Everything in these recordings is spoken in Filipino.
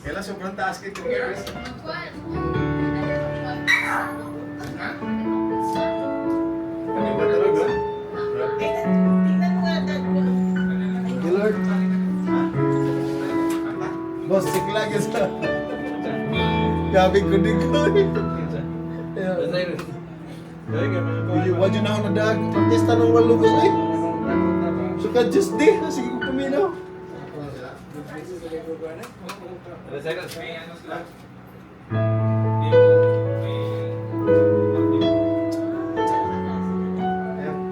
Kailan sobrang taas kay Chris? Kami ba talaga? Tingnan mo nga dad ko. Lord. Boss, sikla ka sa... Gabi ko din ko. Wad yun ako na dag. Pagtesta ng walugos eh. Suka just di. Sige ko puminaw.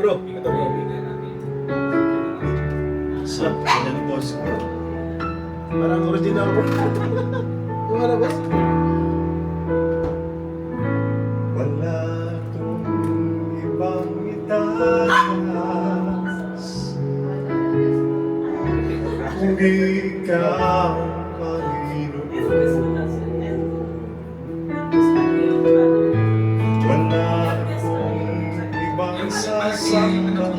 Bro, ito bro. Sa kanyang boss bro. Parang original bro. Gimana boss? Wala kong ibang itaas kundi ikaw, Panginoon. Wala akong ibang sasampahin ng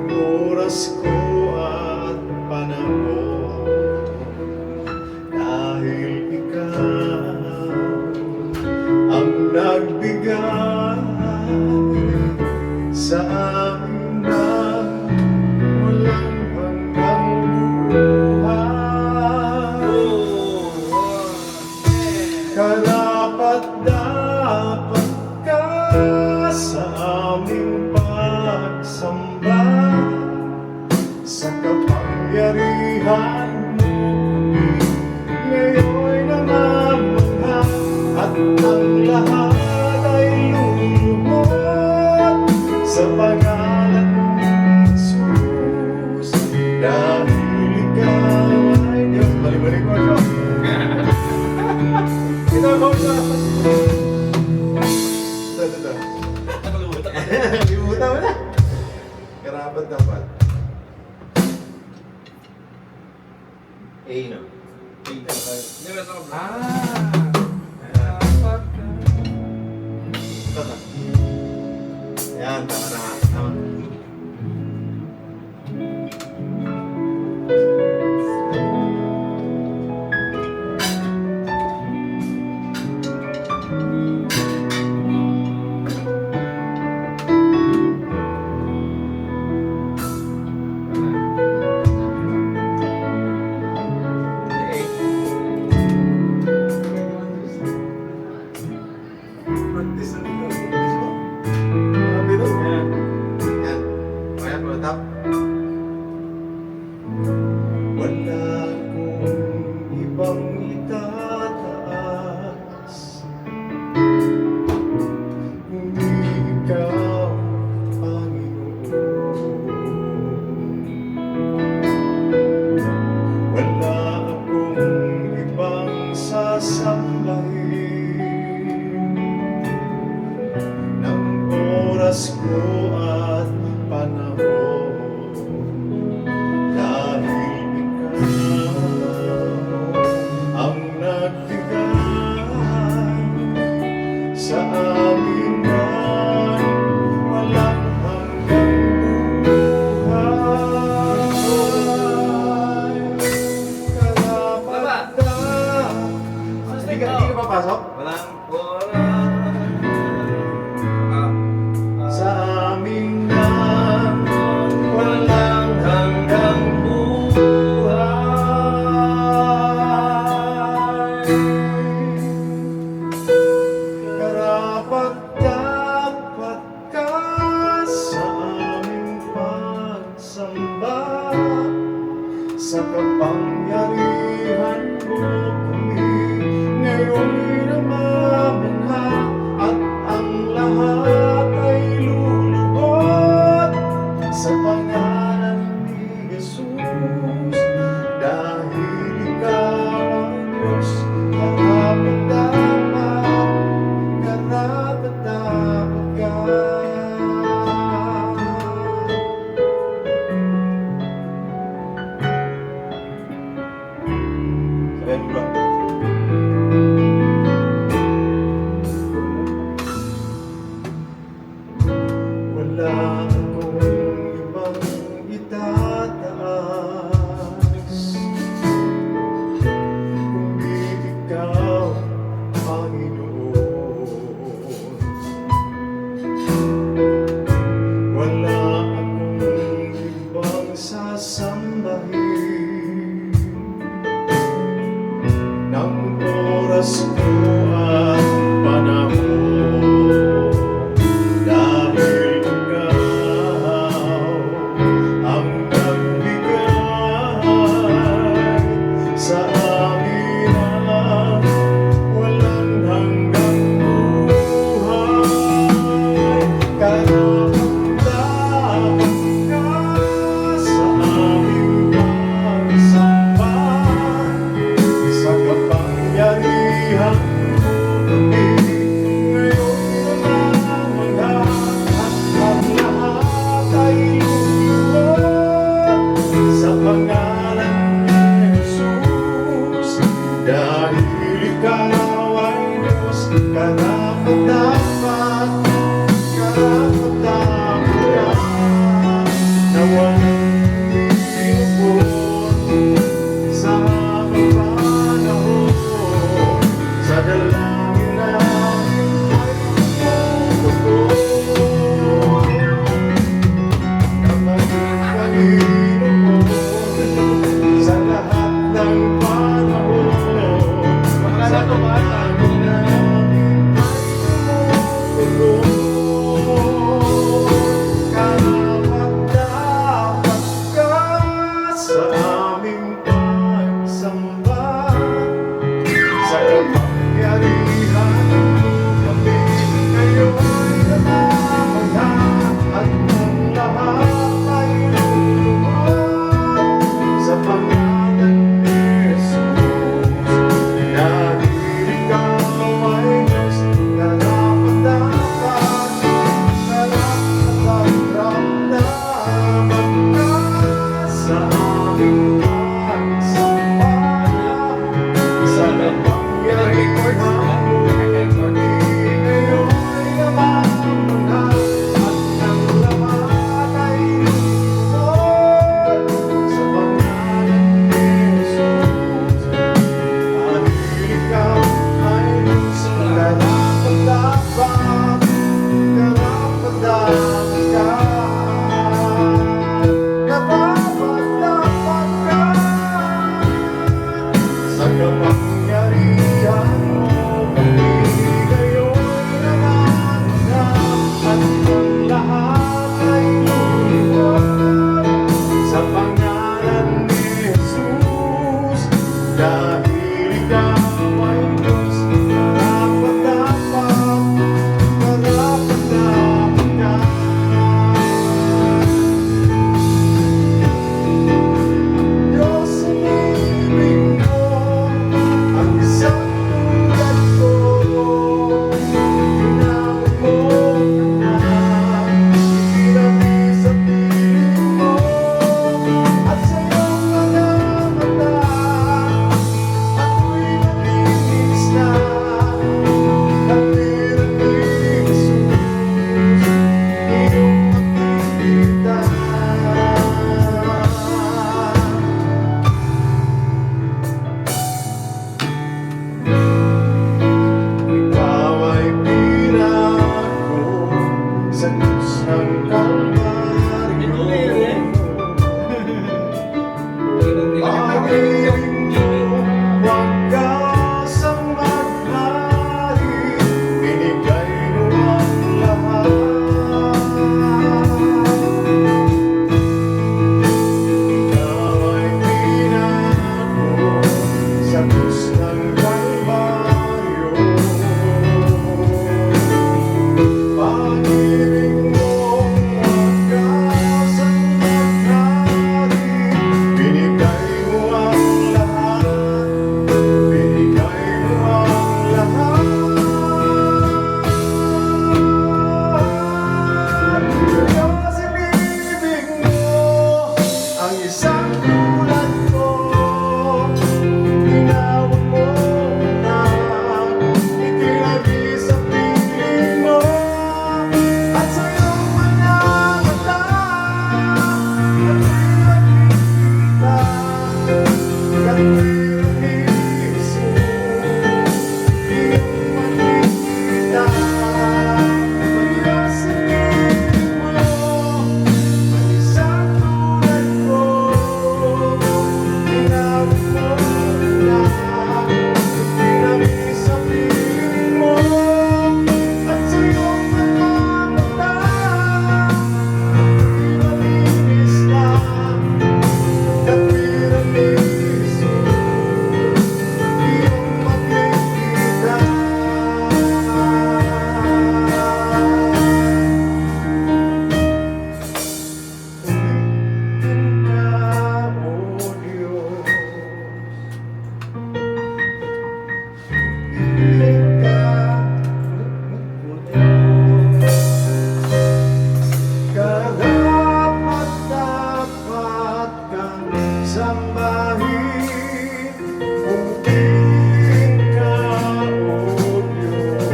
oras ko at panahon, dahil ikaw ang nagbigay sa amin ng walang hanggang buhay. Karapat-dapat ka sa aming pagsamba, sa kapangyarihan mo kami ngayon namamangha, at ang lahat ay luluhod sa pangalan ni Jesus, dahil ikaw ay Diyos. Balik-balik ko siya. Ito ako siya. Ito. Limutan mo na. Karapat dapat. No? Yan, tama na nga. Tama. Practice na nito. Practice mo. Sabi doon. Yan. Kaya po, tap. Wala akong ibang itataas kundi ikaw, Panginoon. Wala akong ibang sasambahin ng oras ko at panahon, dahil ikaw ang nagbigay sa amin ng walang hanggang buhay. Karapat-dapat. Hindi ka papasok? Sa aming nang walang hanggang buhay. Karapat-dapat ka sa aming pagsamba, sa kapangyarihan mo kami ngayon namamangha, at ang lahat ay luluhod sa pangalan ni Jesus, dahil ikaw ang Diyos. Karapat-dapat ka. Sabihin mo ba? Wala akong ibang itataas sambahin ng oras ko at panahon, dahil ikaw ang nagbigay sa amin ang walang hanggang buhay. Karapat-dapat ka sa aming pagsamba, sa kapangyarihan mo kami ngayon namamangha, at ang lahat ay luluhod sa pangalan ni Jesus. Dahil ikaw ay Diyos, karapat-dapat ka na walang tinupon sa panahon. Sa dalangin namin ay tumutugon na maging Panginoon sa lahat ng panahon. Sa dalangin namin ay tumutugon. Karapat-dapat ka sa aming pagsamba, sa kapangyarihan mo kami ngayon namamangha, at ang lahat ay luluhod sa pangalan ni Jesus. Dahil ikaw ay Diyos, karapat-dapat ka sa aming pagsamba, sa kapangyarihan mo kami ngayon namamangha, at ang lahat ay luluhod sa pangalan ni Jesus. Dahil ikaw ay Diyos, karapat-dapat ka. Karapat-dapat ka sa kapangyarihan mo kami ngayon namamangha, at ang lahat ay luluhod sa pangalan ni Jesus. Dahil ikaw ay Diyos, karapat-dapat ka. Diyos, inibig mo ang isang tulad ko. Tinawag mo na itinabi sa piling mo, at sa iyong mga mata ako'y naglinis na, at meron ni Jesus iyong makikita. Ikaw ay pinako sa krus ng Kalbaryo. Pag-ibig mo, wagas ang maghari, binigay mo ang lahat. Ikaw ay pinako sa krus ng Kalbaryo. Pag-ibig mo, wagas ang maghari, binigay mo ang lahat. Binigay mo ang lahat. Diyos, inibig mo ang isang tulad ko. Tinawag mo na itinabi sa piling mo, at sa iyong mga mata ako'y nakikita. At meron ni Jesus iyong makikita. Diyos, inibig mo ang isang tulad ko. sambahin, purihin ka, O Diyos.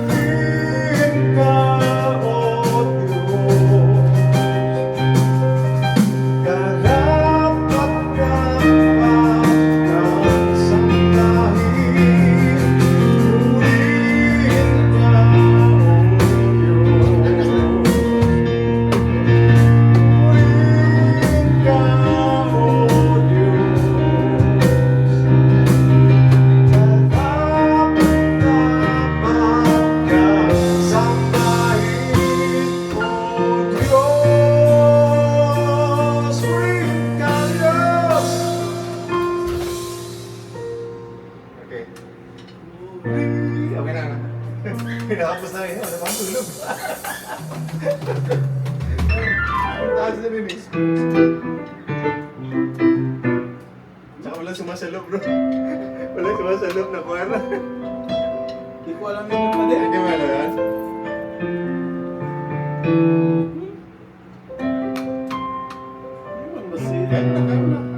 Purihin ka, O Diyos. Karapat-dapat kang sambahin, purihin ka, O Diyos. Purihin ka, O Diyos. Karapat-dapat kang sambahin, O Diyos. Purihin ka, Diyos. Okay. Okay na. Pinakapos na yun. Ano pang tulog? Ang taas na rin eh. Tsaka walang sumasalop bro. Walang sumasalop na kuwara. Hindi ko alam yung pa din. Hindi mo alam yan? Hindi man masira. Kaya na, kaya na.